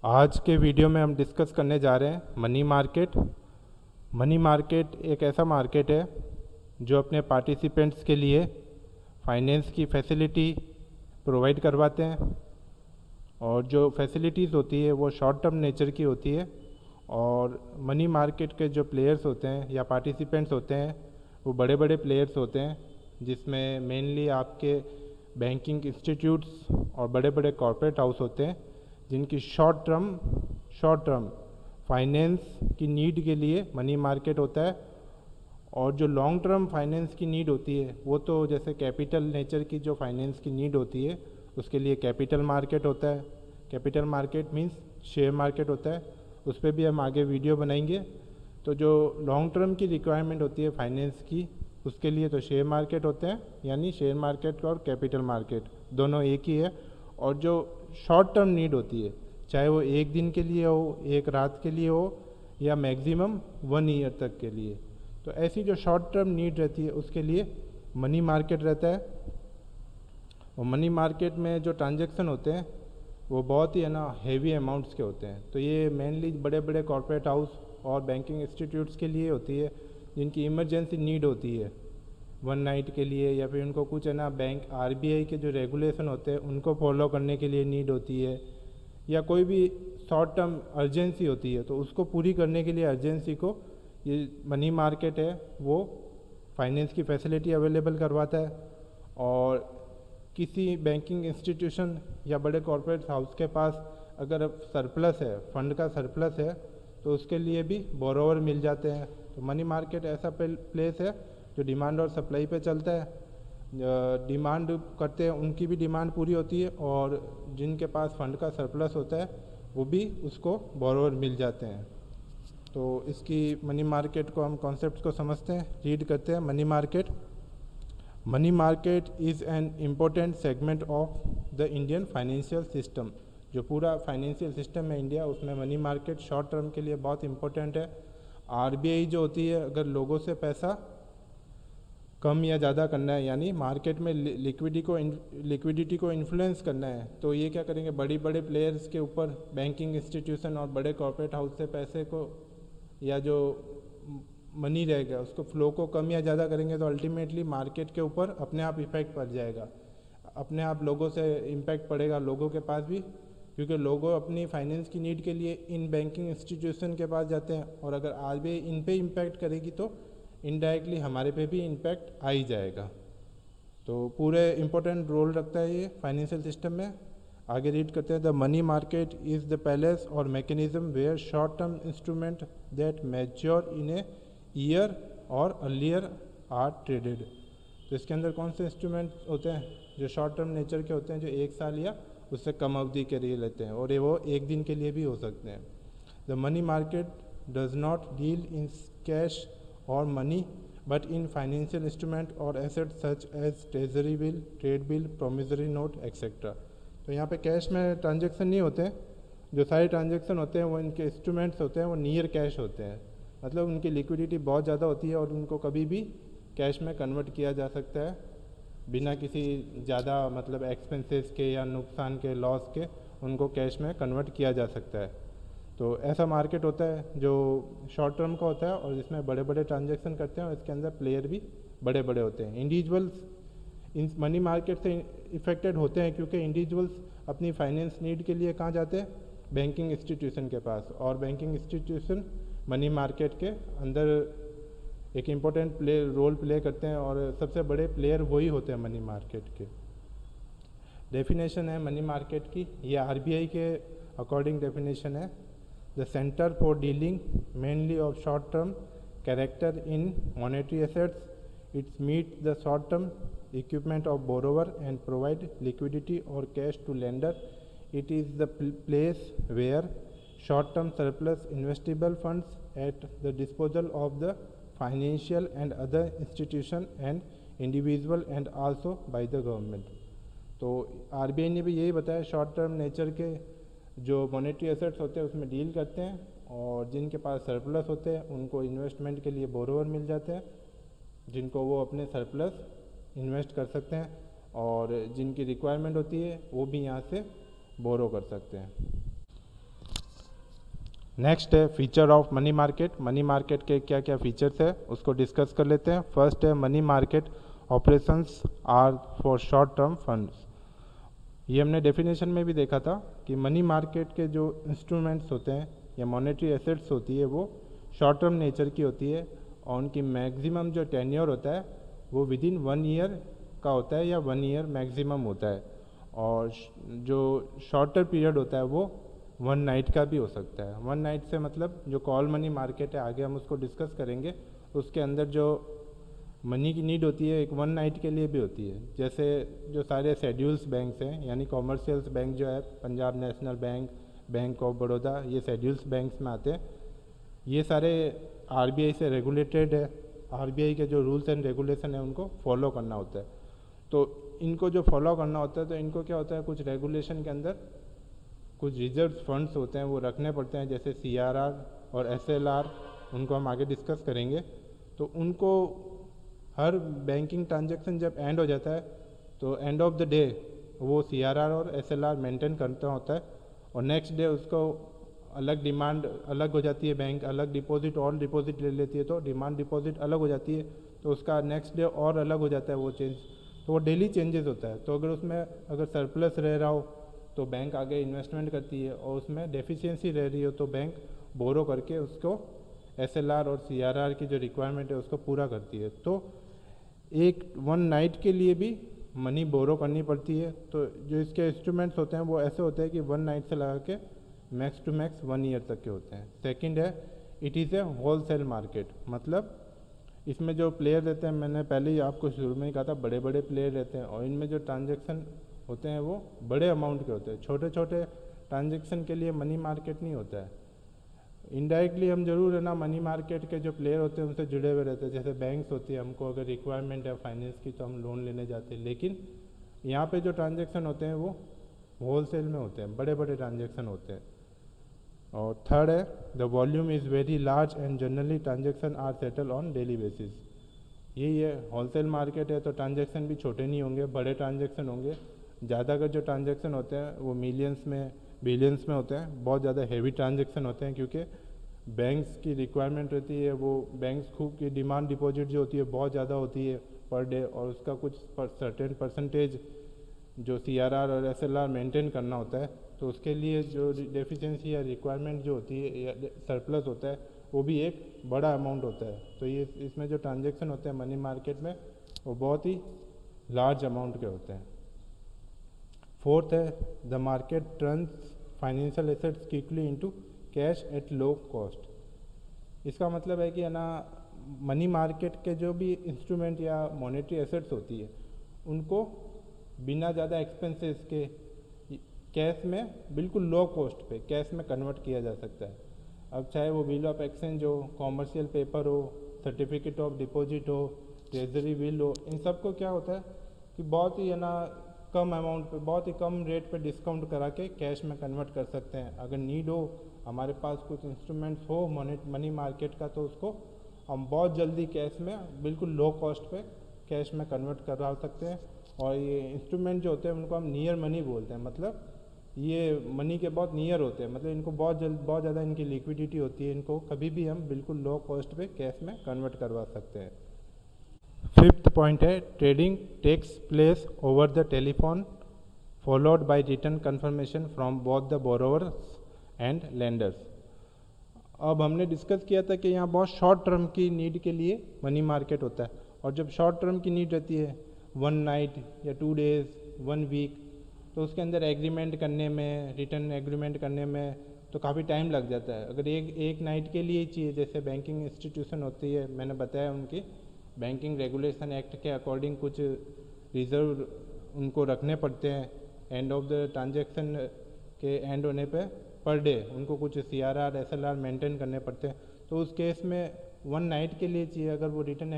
आज के वीडियो में हम डिस्कस करने जा रहे हैं मनी मार्केट। मनी मार्केट एक ऐसा मार्केट है जो अपने पार्टिसिपेंट्स के लिए फाइनेंस की फैसिलिटी प्रोवाइड करवाते हैं, और जो फैसिलिटीज़ होती है वो शॉर्ट टर्म नेचर की होती है। और मनी मार्केट के जो प्लेयर्स होते हैं या पार्टिसिपेंट्स होते हैं वो बड़े बड़े प्लेयर्स होते हैं, जिसमें मेनली आपके बैंकिंग इंस्टीट्यूट्स और बड़े बड़े कॉरपोरेट हाउस होते हैं, जिनकी शॉर्ट टर्म फाइनेंस की नीड के लिए मनी मार्केट होता है। और जो लॉन्ग टर्म फाइनेंस की नीड होती है वो तो जैसे कैपिटल नेचर की जो फाइनेंस की नीड होती है उसके लिए कैपिटल मार्केट होता है। Capital market means share market होता है, उस पर भी हम आगे वीडियो बनाएंगे। तो जो लॉन्ग टर्म की रिक्वायरमेंट होती है फाइनेंस की, उसके लिए तो शेयर मार्केट होते हैं, यानी शेयर मार्केट और कैपिटल मार्केट दोनों एक ही है। और जो शॉर्ट टर्म नीड होती है, चाहे वो एक दिन के लिए हो, एक रात के लिए हो, या मैक्सिमम 1 ईयर तक के लिए, तो ऐसी जो शॉर्ट टर्म नीड रहती है उसके लिए मनी मार्केट रहता है। और मनी मार्केट में जो ट्रांजैक्शन होते हैं वो बहुत ही हेवी अमाउंट्स के होते हैं। तो ये मेनली बड़े बड़े कॉरपोरेट हाउस और बैंकिंग इंस्टीट्यूट्स के लिए होती है, जिनकी इमरजेंसी नीड होती है 1 नाइट के लिए, या फिर उनको कुछ बैंक आरबीआई के जो रेगुलेशन होते हैं उनको फॉलो करने के लिए नीड होती है, या कोई भी शॉर्ट टर्म अर्जेंसी होती है तो उसको पूरी करने के लिए अर्जेंसी को ये मनी मार्केट है वो फाइनेंस की फैसिलिटी अवेलेबल करवाता है। और किसी बैंकिंग इंस्टीट्यूशन या बड़े कॉरपोरेट हाउस के पास अगर सरप्लस है, फंड का सरप्लस है, तो उसके लिए भी बोरोवर मिल जाते हैं। तो मनी मार्केट ऐसा प्लेस है जो डिमांड और सप्लाई पे चलता है। डिमांड करते हैं उनकी भी डिमांड पूरी होती है, और जिनके पास फंड का सरप्लस होता है वो भी उसको बोरोवर मिल जाते हैं। तो इसकी मनी मार्केट को हम कॉन्सेप्ट को समझते हैं, रीड करते हैं। Money market is an important segment of the Indian financial system. जो पूरा फाइनेंशियल सिस्टम है इंडिया, उसमें मनी मार्केट शॉर्ट टर्म के लिए बहुत इंपॉर्टेंट है। आरबीआई जो होती है, अगर लोगों से पैसा कम या ज़्यादा करना है, यानी मार्केट में लिक्विडिटी को इन्फ्लुएंस करना है, तो ये क्या करेंगे, बड़ी बड़े प्लेयर्स के ऊपर बैंकिंग इंस्टीट्यूशन और बड़े कॉरपोरेट हाउस से पैसे को या जो मनी रहेगा उसको फ्लो को कम या ज़्यादा करेंगे, तो अल्टीमेटली मार्केट के ऊपर अपने आप इफेक्ट पड़ जाएगा, अपने आप लोगों से इम्पैक्ट पड़ेगा लोगों के पास भी, क्योंकि लोगों अपनी फाइनेंस की नीड के लिए इन बैंकिंग इंस्टीट्यूशन के पास जाते हैं। और अगर आरबीआई इन पे इम्पैक्ट करेगी तो इनडायरेक्टली हमारे पे भी इम्पैक्ट आ ही जाएगा। तो पूरे इम्पोर्टेंट रोल रखता है ये फाइनेंशियल सिस्टम में। आगे रीड करते हैं। The money market is the palace or mechanism where short term instrument that mature in a year or earlier are traded. तो इसके अंदर कौन से इंस्ट्रूमेंट होते हैं जो शॉर्ट टर्म नेचर के होते हैं, जो 1 साल या उससे कम अवधि के लिए लेते हैं, और ये वो एक दिन के लिए भी हो सकते हैं। The money market does not deal in cash or money but in financial instrument or asset such as treasury bill, trade bill, promissory note etcetera. तो यहाँ पे कैश में ट्रांजैक्शन नहीं होते हैं, जो सारे ट्रांजैक्शन होते हैं वो इनके इंस्ट्रूमेंट्स होते हैं, वो नियर कैश होते हैं, मतलब उनकी लिक्विडिटी बहुत ज़्यादा होती है और उनको कभी भी कैश में कन्वर्ट किया जा सकता है बिना किसी ज़्यादा मतलब एक्सपेंसेस के या नुकसान के, लॉस के, उनको कैश में कन्वर्ट किया जा सकता है। तो ऐसा मार्केट होता है जो शॉर्ट टर्म का होता है और जिसमें बड़े बड़े ट्रांजैक्शन करते हैं, और इसके अंदर प्लेयर भी बड़े बड़े होते हैं। इंडिविजुअल्स इन मनी मार्केट से इफेक्टेड होते हैं क्योंकि इंडिविजुअल्स अपनी फाइनेंस नीड के लिए कहाँ जाते हैं, बैंकिंग इंस्टीट्यूशन के पास, और बैंकिंग इंस्टीट्यूशन मनी मार्केट के अंदर एक इम्पोर्टेंट रोल प्ले करते हैं, और सबसे बड़े प्लेयर वही होते हैं मनी मार्केट के। डेफिनेशन है मनी मार्केट की, ये आरबीआई के अकॉर्डिंग डेफिनेशन है। The centre for dealing mainly of short term character in monetary assets, its meet the short term equipment of borrower and provide liquidity or cash to lender. It is the place where short-term surplus investable funds at the disposal of the financial and other institution and individual and also by the government. तो RBI ने भी यही बताया, short term nature के जो monetary assets होते हैं उसमें डील करते हैं, और जिनके पास सरप्लस होते हैं उनको इन्वेस्टमेंट के लिए बोरोवर मिल जाते हैं, जिनको वो अपने सरप्लस इन्वेस्ट कर सकते हैं, और जिनकी रिक्वायरमेंट होती है वो भी यहाँ से बोरो कर सकते हैं। नेक्स्ट है feature of money market. Money market के क्या क्या फीचर्स है उसको डिस्कस कर लेते हैं। फर्स्ट है money market operations are for short term funds. ये हमने डेफिनेशन में भी देखा था कि मनी मार्केट के जो इंस्ट्रूमेंट्स होते हैं या मॉनेटरी एसेट्स होती है वो शॉर्ट टर्म नेचर की होती है और उनकी मैक्सिमम जो टेन्योर होता है वो विद इन 1 ईयर का होता है या 1 ईयर मैक्सिमम होता है, और जो शॉर्टर पीरियड होता है वो 1 नाइट का भी हो सकता है। 1 नाइट से मतलब जो कॉल मनी मार्केट है, आगे हम उसको डिस्कस करेंगे, उसके अंदर जो मनी की नीड होती है एक 1 नाइट के लिए भी होती है। जैसे जो सारे शेड्यूल्स बैंक्स हैं यानी कॉमर्शियल्स बैंक जो है, Punjab national bank, bank of Baroda, ये शेड्यूल्स बैंक्स में आते हैं। ये सारे आरबीआई से रेगुलेटेड है। आरबीआई के जो रूल्स एंड रेगुलेशन है उनको फॉलो करना होता है। तो इनको जो फॉलो करना होता है तो इनको क्या होता है, कुछ रेगुलेशन के अंदर कुछ रिजर्व फंड्स होते हैं वो रखने पड़ते हैं, जैसे सीआरआर और एसएलआर, उनको हम आगे डिस्कस करेंगे। तो उनको हर बैंकिंग ट्रांजैक्शन जब एंड हो जाता है तो एंड ऑफ द डे वो सीआरआर और एसएलआर मेंटेन करता होता है, और नेक्स्ट डे उसको अलग डिमांड अलग हो जाती है, बैंक अलग डिपॉजिट और डिपॉजिट ले लेती है तो डिमांड डिपॉजिट अलग हो जाती है, तो उसका नेक्स्ट डे और अलग हो जाता है वो चेंज। तो वो डेली चेंजेस होता है। तो अगर उसमें अगर सरप्लस रह रहा हो तो बैंक आगे इन्वेस्टमेंट करती है, और उसमें डेफिशिएंसी रह रही हो तो बैंक बोरो करके उसको एसएलआर और सीआरआर की जो रिक्वायरमेंट है उसको पूरा करती है। तो एक 1 नाइट के लिए भी मनी बोरो करनी पड़ती है। तो जो इसके इंस्ट्रूमेंट्स होते हैं वो ऐसे होते हैं कि 1 नाइट से लगा के मैक्स टू मैक्स 1 ईयर तक के होते हैं। सेकंड है it is a wholesale market, मतलब इसमें जो प्लेयर रहते हैं, मैंने पहले ही आपको शुरू में ही कहा था, बड़े बड़े प्लेयर रहते हैं और इनमें जो ट्रांजैक्शन होते हैं वो बड़े अमाउंट के होते हैं। छोटे छोटे ट्रांजैक्शन के लिए मनी मार्केट नहीं होता है। इनडायरेक्टली हम जरूर है ना मनी मार्केट के जो प्लेयर होते हैं उनसे जुड़े हुए रहते हैं। जैसे बैंक्स होती है, हमको अगर रिक्वायरमेंट है फाइनेंस की तो हम लोन लेने जाते हैं, लेकिन यहाँ पे जो ट्रांजैक्शन होते हैं वो होलसेल में होते हैं, बड़े बड़े ट्रांजैक्शन होते हैं। और थर्ड है the volume is very large and generally transaction are settle on daily basis. यही है, होलसेल मार्केट है तो ट्रांजैक्शन भी छोटे नहीं होंगे, बड़े ट्रांजैक्शन होंगे। ज़्यादातर जो ट्रांजैक्शन होते हैं वो मिलियंस में बिलियंस में होते हैं, बहुत ज़्यादा हेवी ट्रांजैक्शन होते हैं, क्योंकि बैंक्स की रिक्वायरमेंट रहती है, वो बैंक्स खूब की डिमांड डिपॉजिट जो होती है बहुत ज़्यादा होती है पर डे, और उसका कुछ सर्टेन परसेंटेज जो सीआरआर और एसएलआर मेंटेन करना होता है। तो उसके लिए जो डेफिशिएंसी या रिक्वायरमेंट जो होती है या सरप्लस होता है वो भी एक बड़ा अमाउंट होता है। तो ये इसमें जो ट्रांजैक्शन होते हैं मनी मार्केट में वो बहुत ही लार्ज अमाउंट के होते हैं। फोर्थ है the market turns financial assets quickly into cash at low cost. इसका मतलब है कि है ना मनी मार्केट के जो भी इंस्ट्रूमेंट या मॉनेटरी एसेट्स होती है उनको बिना ज़्यादा एक्सपेंसेस के कैश में बिल्कुल लो कॉस्ट पे कैश में कन्वर्ट किया जा सकता है। अब चाहे वो बिल ऑफ एक्सचेंज हो, कॉमर्शियल पेपर हो, सर्टिफिकेट ऑफ डिपॉजिट हो, ट्रेजरी बिल हो, इन सब को क्या होता है कि बहुत ही है ना कम अमाउंट पे, बहुत ही कम रेट पे डिस्काउंट करा के कैश में कन्वर्ट कर सकते हैं। अगर नीड हो, हमारे पास कुछ इंस्ट्रूमेंट्स हो मनी मार्केट का, तो उसको हम बहुत जल्दी कैश में बिल्कुल लो कॉस्ट पे कैश में कन्वर्ट करवा सकते हैं। और ये इंस्ट्रूमेंट जो होते हैं उनको हम नियर मनी बोलते हैं, मतलब ये मनी के बहुत नियर होते हैं, मतलब इनको बहुत ज़्यादा इनकी लिक्विडिटी होती है, इनको कभी भी हम बिल्कुल लो कॉस्ट पे कैश में कन्वर्ट करवा सकते हैं। फिफ्थ पॉइंट है trading takes place over the telephone followed by return confirmation from both the borrowers and lenders. अब हमने डिस्कस किया था कि यहाँ बहुत शॉर्ट टर्म की नीड के लिए मनी मार्केट होता है, और जब शॉर्ट टर्म की नीड रहती है 1 नाइट या 2 डेज 1 वीक, तो उसके अंदर एग्रीमेंट करने में, रिटर्न एग्रीमेंट करने में तो काफ़ी टाइम लग जाता है। अगर एक नाइट के लिए चाहिए, जैसे बैंकिंग इंस्टीट्यूशन होती है, मैंने बताया उनकी बैंकिंग रेगुलेशन एक्ट के अकॉर्डिंग कुछ रिजर्व उनको रखने पड़ते हैं एंड ऑफ द ट्रांजैक्शन के एंड होने पे पर डे उनको कुछ सीआरआर एसएलआर मेंटेन करने पड़ते हैं। तो उस केस में 1 नाइट के लिए चाहिए, अगर वो रिटर्न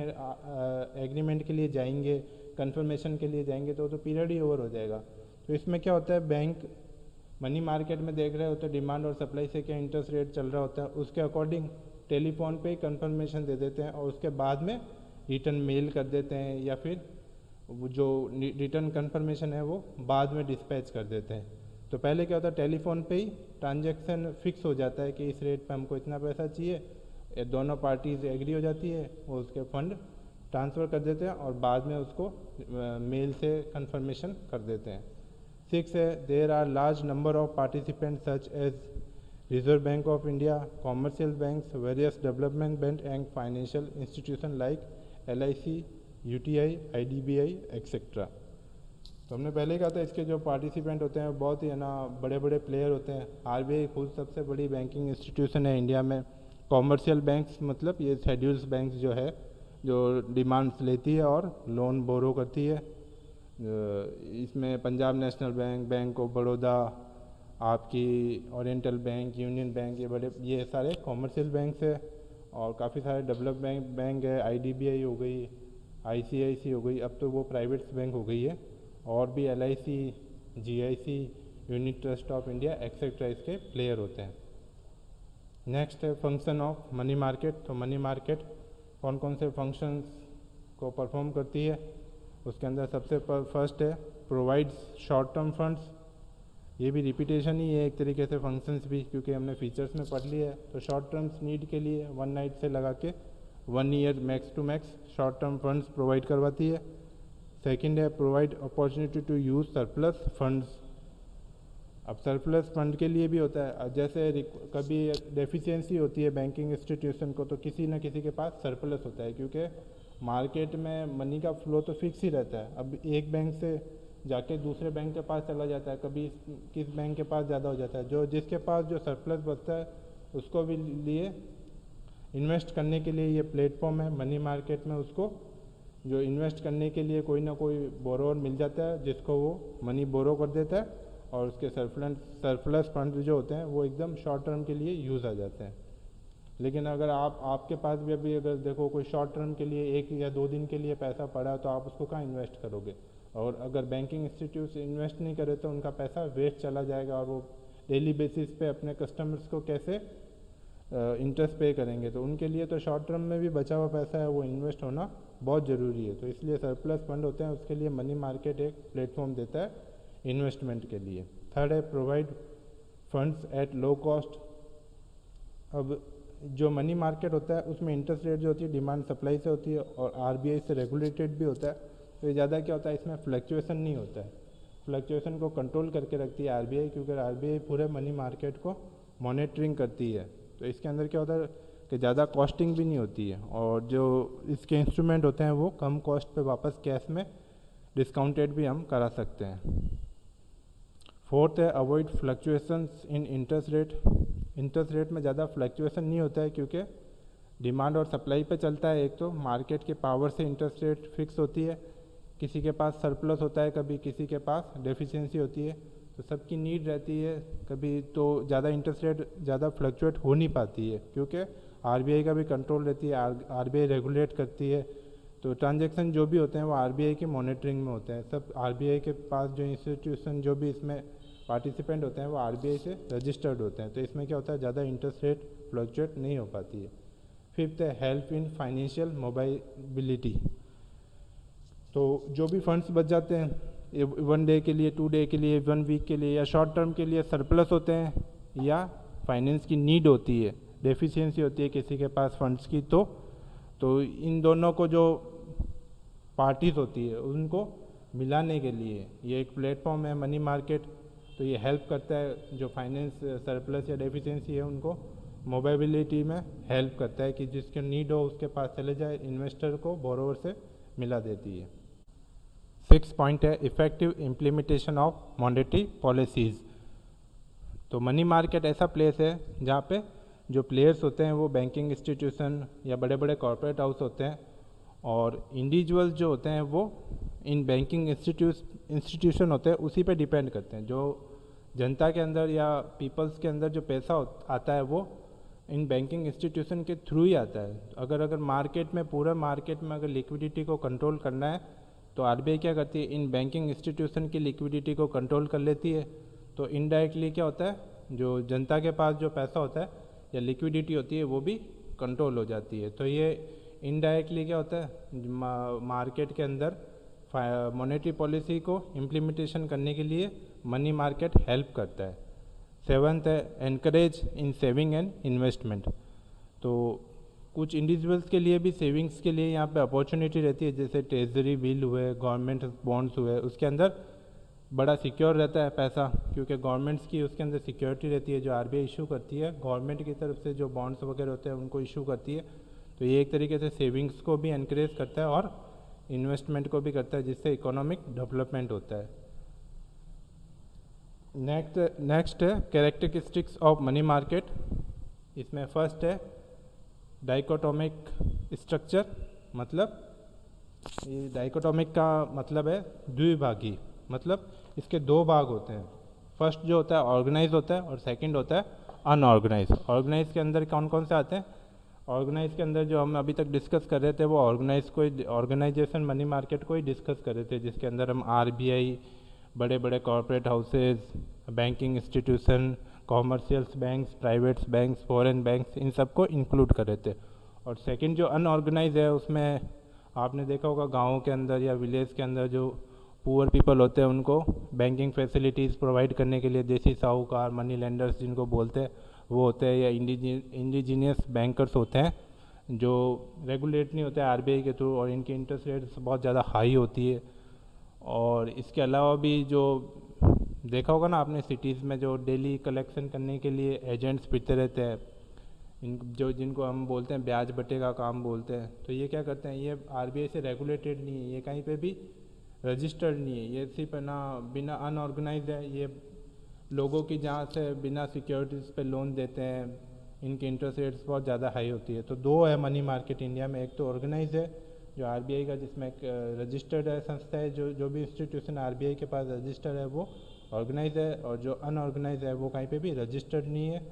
एग्रीमेंट के लिए जाएंगे, कंफर्मेशन के लिए जाएंगे तो पीरियड ही ओवर हो जाएगा। तो इसमें क्या होता है, बैंक मनी मार्केट में देख रहे होते हैं डिमांड और सप्लाई से क्या इंटरेस्ट रेट चल रहा होता है, उसके अकॉर्डिंग टेलीफोन पे ही कंफर्मेशन दे देते हैं और उसके बाद में रिटर्न मेल कर देते हैं, या फिर वो जो रिटर्न कंफर्मेशन है वो बाद में डिस्पैच कर देते हैं। तो पहले क्या होता है, टेलीफोन पे ही ट्रांजैक्शन फिक्स हो जाता है कि इस रेट पे हमको इतना पैसा चाहिए, ये दोनों पार्टीज एग्री हो जाती है, वो उसके फंड ट्रांसफ़र कर देते हैं और बाद में उसको मेल से कंफर्मेशन कर देते हैं। 6 है, there are large number of participant such as reserve bank of India, commercial banks, various development bank and financial institution like LIC, UTI, IDBI etcetera. तो हमने पहले कहा था इसके जो पार्टिसिपेंट होते हैं बहुत ही है ना बड़े बड़े प्लेयर होते हैं। RBI खुद सबसे बड़ी बैंकिंग इंस्टीट्यूशन है इंडिया में। कॉमर्शियल बैंक्स मतलब ये शेड्यूल्स बैंक्स जो है जो डिमांड्स लेती है और लोन बोरो करती है। इसमें Punjab national bank, bank of Baroda, आपकी ओरिएंटल बैंक, यूनियन बैंक, ये सारे कॉमर्शियल बैंक्स है। और काफ़ी सारे डेवलप बैंक है, IDBI हो गई, ICICI हो गई, अब तो वो प्राइवेट बैंक हो गई है। और भी LIC, GIC, unit trust of India etcetera इसके प्लेयर होते हैं। नेक्स्ट है फंक्शन ऑफ मनी मार्केट। तो मनी मार्केट कौन कौन से फंक्शंस को परफॉर्म करती है, उसके अंदर सबसे फर्स्ट है प्रोवाइड्स शॉर्ट टर्म फंड्स। ये भी रिपीटेशन ही है एक तरीके से फंक्शंस भी, क्योंकि हमने फीचर्स में पढ़ लिया है। तो शॉर्ट टर्म्स नीड के लिए 1 नाइट से लगा के 1 year max to max short term funds provide करवाती है। सेकंड है provide opportunity to use surplus funds. अब सरप्लस फंड के लिए भी होता है, जैसे कभी डेफिशिएंसी होती है बैंकिंग इंस्टीट्यूशन को, तो किसी न किसी के पास सरप्लस होता है, क्योंकि मार्केट में मनी का फ्लो तो फिक्स ही रहता है। अब एक बैंक से जाके दूसरे बैंक के पास चला जाता है, कभी किस बैंक के पास ज़्यादा हो जाता है, जो जिसके पास जो सरप्लस बचता है उसको भी लिए इन्वेस्ट करने के लिए ये प्लेटफॉर्म है मनी मार्केट में। उसको जो इन्वेस्ट करने के लिए कोई ना कोई बोरोवर मिल जाता है जिसको वो मनी बोरो कर देता है, और उसके सरप्लस फंड जो होते हैं वो एकदम शॉर्ट टर्म के लिए यूज़ आ जाते हैं। लेकिन अगर आपके पास भी अभी अगर देखो कोई शॉर्ट टर्म के लिए 1 या 2 दिन के लिए पैसा पड़ा, तो आप उसको कहाँ इन्वेस्ट करोगे। और अगर बैंकिंग इंस्टीट्यूट इन्वेस्ट नहीं करे तो उनका पैसा वेस्ट चला जाएगा, और वो डेली बेसिस पे अपने कस्टमर्स को कैसे इंटरेस्ट पे करेंगे। तो उनके लिए तो शॉर्ट टर्म में भी बचा हुआ पैसा है वो इन्वेस्ट होना बहुत ज़रूरी है। तो इसलिए सरप्लस फंड होते हैं, उसके लिए मनी मार्केट एक प्लेटफॉर्म देता है इन्वेस्टमेंट के लिए। थर्ड है provide funds at low cost. अब जो मनी मार्केट होता है उसमें इंटरेस्ट रेट जो होती है डिमांड सप्लाई से होती है, और RBI से रेगुलेटेड भी होता है। तो ये ज़्यादा क्या होता है, इसमें फ्लक्चुएसन नहीं होता है। फ्लक्चुएसन को कंट्रोल करके रखती है RBI, क्योंकि RBI पूरे मनी मार्केट को मॉनिटरिंग करती है। तो इसके अंदर क्या होता है कि ज़्यादा कॉस्टिंग भी नहीं होती है, और जो इसके इंस्ट्रूमेंट होते हैं वो कम कॉस्ट पे वापस कैश में डिस्काउंटेड भी हम करा सकते हैं। फोर्थ है अवॉइड फ्लक्चुएशंस इन इंटरेस्ट रेट। इंटरेस्ट रेट में ज़्यादा फ्लक्चुएशन नहीं होता है, क्योंकि डिमांड और सप्लाई पे चलता है। एक तो मार्केट के पावर से इंटरेस्ट रेट फिक्स होती है, किसी के पास सरप्लस होता है, कभी किसी के पास डेफिशिएंसी होती है, तो सबकी नीड रहती है। कभी तो ज़्यादा इंटरेस्ट रेट ज़्यादा फ्लक्चुएट हो नहीं पाती है, क्योंकि RBI का भी कंट्रोल रहती है, RBI रेगुलेट करती है। तो ट्रांजैक्शन जो भी होते हैं वो RBI की मॉनिटरिंग में होते हैं। सब RBI के पास जो इंस्टीट्यूशन जो भी इसमें पार्टिसिपेंट होते हैं वो RBI से रजिस्टर्ड होते हैं। तो इसमें क्या होता है, ज़्यादा इंटरेस्ट रेट फ्लक्चुएट नहीं हो पाती है। फिफ्थ है हेल्प इन फाइनेंशियल मोबाइलिटी। तो जो भी फंड्स बच जाते हैं 1 डे के लिए, 2 डे के लिए, 1 वीक के लिए, या शॉर्ट टर्म के लिए सरप्लस होते हैं, या फाइनेंस की नीड होती है, डेफिशिएंसी होती है किसी के पास फंड्स की, तो इन दोनों को जो पार्टीज होती है उनको मिलाने के लिए ये एक प्लेटफॉर्म है मनी मार्केट। तो ये हेल्प करता है, जो फाइनेंस सरप्लस या डेफिशिएंसी है उनको मोबाइलिटी में हेल्प करता है, कि जिसके नीड हो उसके पास चले जाए, इन्वेस्टर को बोरोवर से मिला देती है। 6 पॉइंट है effective implementation of monetary policies. तो मनी मार्केट ऐसा प्लेस है जहाँ पे जो प्लेयर्स होते हैं वो बैंकिंग इंस्टीट्यूशन या बड़े बड़े कॉरपोरेट हाउस होते हैं, और इंडिविजुअल्स जो होते हैं वो इन बैंकिंग इंस्टीट्यूशन होते हैं उसी पे डिपेंड करते हैं। जो जनता के अंदर या पीपल्स के अंदर जो पैसा आता है वो इन बैंकिंग इंस्टीट्यूशन के थ्रू ही आता है। अगर मार्केट में पूरा मार्केट में अगर लिक्विडिटी को कंट्रोल करना है तो RBI क्या करती है, इन बैंकिंग इंस्टीट्यूशन की लिक्विडिटी को कंट्रोल कर लेती है। तो इनडायरेक्टली क्या होता है, जो जनता के पास जो पैसा होता है या लिक्विडिटी होती है वो भी कंट्रोल हो जाती है। तो ये इनडायरेक्टली क्या होता है, मार्केट के अंदर मॉनेटरी पॉलिसी को इम्प्लीमेंटेशन करने के लिए मनी मार्केट हेल्प करता है। सेवन्थ है encourage in saving and investment. तो कुछ इंडिविजुअल्स के लिए भी सेविंग्स के लिए यहाँ पे अपॉर्चुनिटी रहती है, जैसे ट्रेजरी बिल हुए, गवर्नमेंट बॉन्ड्स हुए, उसके अंदर बड़ा सिक्योर रहता है पैसा, क्योंकि गवर्नमेंट्स की उसके अंदर सिक्योरिटी रहती है जो आरबीआई इशू करती है, गवर्नमेंट की तरफ से जो बॉन्ड्स वगैरह होते हैं उनको इशू करती है। तो ये एक तरीके से सेविंग्स को भी एनकरेज करता है और इन्वेस्टमेंट को भी करता है, जिससे इकोनॉमिक डेवलपमेंट होता है। नेक्स्ट है कैरेक्टरिस्टिक्स ऑफ मनी मार्केट। इसमें फर्स्ट है डाइकोटोमिक स्ट्रक्चर, मतलब ये डाइकोटोमिक का मतलब है द्विभागी, मतलब इसके दो भाग होते हैं। फर्स्ट जो होता है ऑर्गेनाइज होता है और सेकंड होता है अनऑर्गेनाइज। ऑर्गेनाइज के अंदर कौन कौन से आते हैं? ऑर्गेनाइज के अंदर जो हम अभी तक डिस्कस कर रहे थे वो ऑर्गेनाइजेशन मनी मार्केट को ही डिस्कस कर रहे थे, जिसके अंदर हम आरबीआई, बड़े बड़े corporate houses, banking institution, commercials banks, privates banks, foreign banks, इन सबको इंक्लूड कर रहे थे। और सेकंड जो अनऑर्गेनाइज है, उसमें आपने देखा होगा गाँवों के अंदर या विलेज के अंदर जो पुअर पीपल होते हैं उनको बैंकिंग फैसिलिटीज़ प्रोवाइड करने के लिए देसी साहूकार, मनी लेंडर्स जिनको बोलते हैं वो होते हैं, या इंडिजीनियस बैंकर्स होते हैं जो रेगुलेट नहीं होते हैं आरबीआई के थ्रू, और इनकी इंटरेस्ट रेट्स बहुत ज़्यादा हाई होती है। और इसके अलावा भी जो देखा होगा ना आपने, सिटीज़ में जो डेली कलेक्शन करने के लिए एजेंट्स फिरते रहते हैं, जिनको हम बोलते हैं ब्याज बटे का काम बोलते हैं, तो ये क्या करते हैं, ये आरबीआई से रेगुलेटेड नहीं है, ये कहीं पे भी रजिस्टर्ड नहीं है, ये सिर्फ ना बिना अनऑर्गेनाइज है, ये लोगों की जहाँ से बिना सिक्योरिटीज़ पे लोन देते हैं, इनकी इंटरेस्ट रेट्स बहुत ज़्यादा हाई होती है। तो दो है मनी मार्केट इंडिया में, एक तो ऑर्गेनाइज है जो आरबीआई का, जिसमें एक रजिस्टर्ड है संस्था है, जो भी इंस्टीट्यूशन आरबीआई के पास रजिस्टर्ड है वो ऑर्गेनाइज है, और जो अनऑर्गेनाइज है वो कहीं पे भी रजिस्टर्ड नहीं है,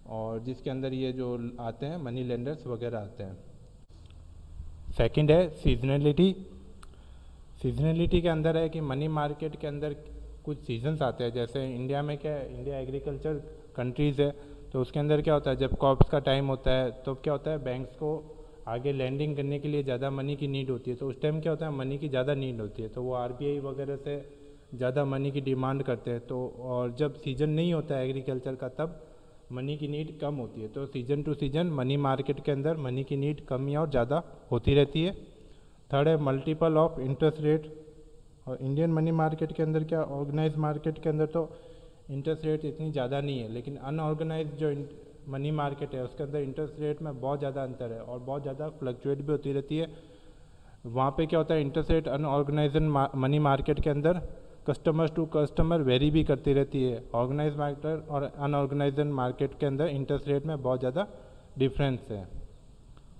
और जिसके अंदर ये जो आते हैं मनी लेंडर्स वगैरह आते हैं। सेकंड है सीजनलिटी। सीजनलिटी के अंदर है कि मनी मार्केट के अंदर कुछ सीजन्स आते हैं, जैसे इंडिया में क्या है, इंडिया एग्रीकल्चर कंट्रीज़ है, तो उसके अंदर क्या होता है, जब क्रॉप्स का टाइम होता है तो क्या होता है, बैंक्स को आगे लैंडिंग करने के लिए ज़्यादा मनी की नीड होती है, तो उस टाइम क्या होता है, मनी की ज़्यादा नीड होती है, तो वो आरबीआई वगैरह से ज़्यादा मनी की डिमांड करते हैं। तो और जब सीजन नहीं होता है एग्रीकल्चर का, तब मनी की नीड कम होती है। तो season two season money market के अंदर मनी की नीड कम या और ज़्यादा होती रहती है। थर्ड है मल्टीपल ऑफ इंटरेस्ट रेट। और इंडियन मनी मार्केट के अंदर क्या, ऑर्गेनाइज मार्केट के अंदर तो इंटरेस्ट रेट इतनी ज़्यादा नहीं है, लेकिन अनऑर्गेनाइज जो मनी मार्केट है उसके अंदर इंटरेस्ट रेट में बहुत ज़्यादा अंतर है और बहुत ज़्यादा फ्लक्चुएट भी होती रहती है। वहाँ पे क्या होता है, interest rate unorganise money market के अंदर कस्टमर टू कस्टमर वेरी भी करती रहती है। ऑर्गेनाइज मार्केट और अनऑर्गेनाइज मार्केट के अंदर इंटरेस्ट रेट में बहुत ज़्यादा डिफरेंस है।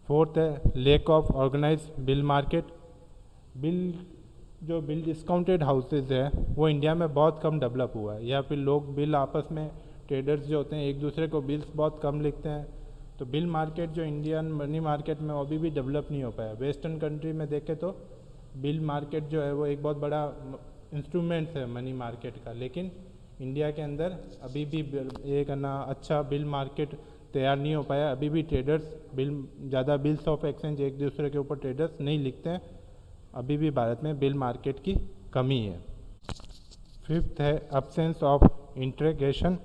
फोर्थ है lack of organise bill market. Bill discounted houses है वो इंडिया में बहुत कम डेवलप हुआ है, या फिर लोग बिल आपस में, ट्रेडर्स जो होते हैं एक दूसरे को बिल्स बहुत कम लिखते हैं। तो बिल मार्केट जो इंडियन मनी मार्केट में अभी भी डेवलप नहीं हो पाया। वेस्टर्न कंट्री में देखें तो बिल मार्केट जो है वो एक बहुत बड़ा इंस्ट्रूमेंट्स है मनी मार्केट का, लेकिन इंडिया के अंदर अभी भी एक ना अच्छा बिल मार्केट तैयार नहीं हो पाया। अभी भी ट्रेडर्स ज़्यादा बिल्स ऑफ एक्सचेंज एक दूसरे के ऊपर ट्रेडर्स नहीं लिखते हैं, अभी भी भारत में बिल मार्केट की कमी है। फिफ्थ है अब्सेंस ऑफ इंटीग्रेशन।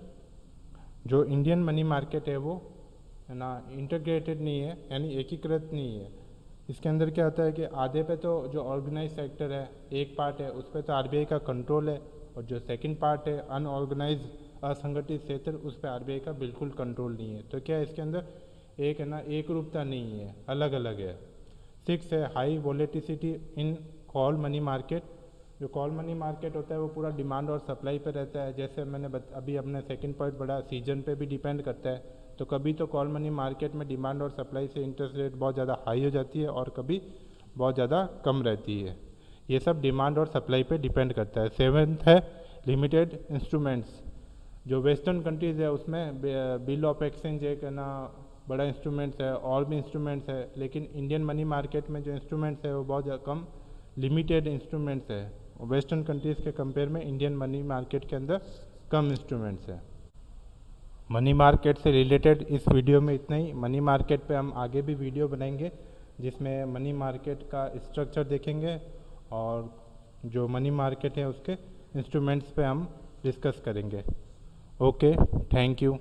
जो इंडियन मनी मार्केट है वो है ना इंटीग्रेटेड नहीं है, यानी एकीकृत नहीं है। इसके अंदर क्या होता है कि आधे पे तो जो ऑर्गेनाइज सेक्टर है एक पार्ट है, उस पर तो आरबीआई का कंट्रोल है, और जो सेकंड पार्ट है अनऑर्गेनाइज असंगठित क्षेत्र, उस पर आरबीआई का बिल्कुल कंट्रोल नहीं है। तो क्या है, इसके अंदर एक है ना एक रूपता नहीं है, अलग अलग है। सिक्स है हाई वोलेटिसिटी इन कॉल मनी मार्केट। जो कॉल मनी मार्केट होता है वो पूरा डिमांड और सप्लाई पे रहता है। जैसे मैंने अभी अपने सेकंड पॉइंट बढ़ा, सीजन पे भी डिपेंड करता है। तो कभी तो कॉल मनी मार्केट में डिमांड और सप्लाई से इंटरेस्ट रेट बहुत ज़्यादा हाई हो जाती है और कभी बहुत ज़्यादा कम रहती है। ये सब डिमांड और सप्लाई पे डिपेंड करता है। सेवेंथ है लिमिटेड इंस्ट्रूमेंट्स। जो वेस्टर्न कंट्रीज़ है उसमें बिल ऑफ एक्सचेंज एक ना बड़ा इंस्ट्रूमेंट्स है, और भी इंस्ट्रूमेंट्स है, लेकिन इंडियन मनी मार्केट में जो इंस्ट्रूमेंट्स है वो बहुत कम लिमिटेड इंस्ट्रूमेंट्स है। वेस्टर्न कंट्रीज़ के कंपेयर में इंडियन मनी मार्केट के अंदर कम इंस्ट्रूमेंट्स है। मनी मार्केट से रिलेटेड इस वीडियो में इतना ही। मनी मार्केट पे हम आगे भी वीडियो बनाएंगे जिसमें मनी मार्केट का स्ट्रक्चर देखेंगे और जो मनी मार्केट है उसके इंस्ट्रूमेंट्स पे हम डिस्कस करेंगे। Okay, thank you.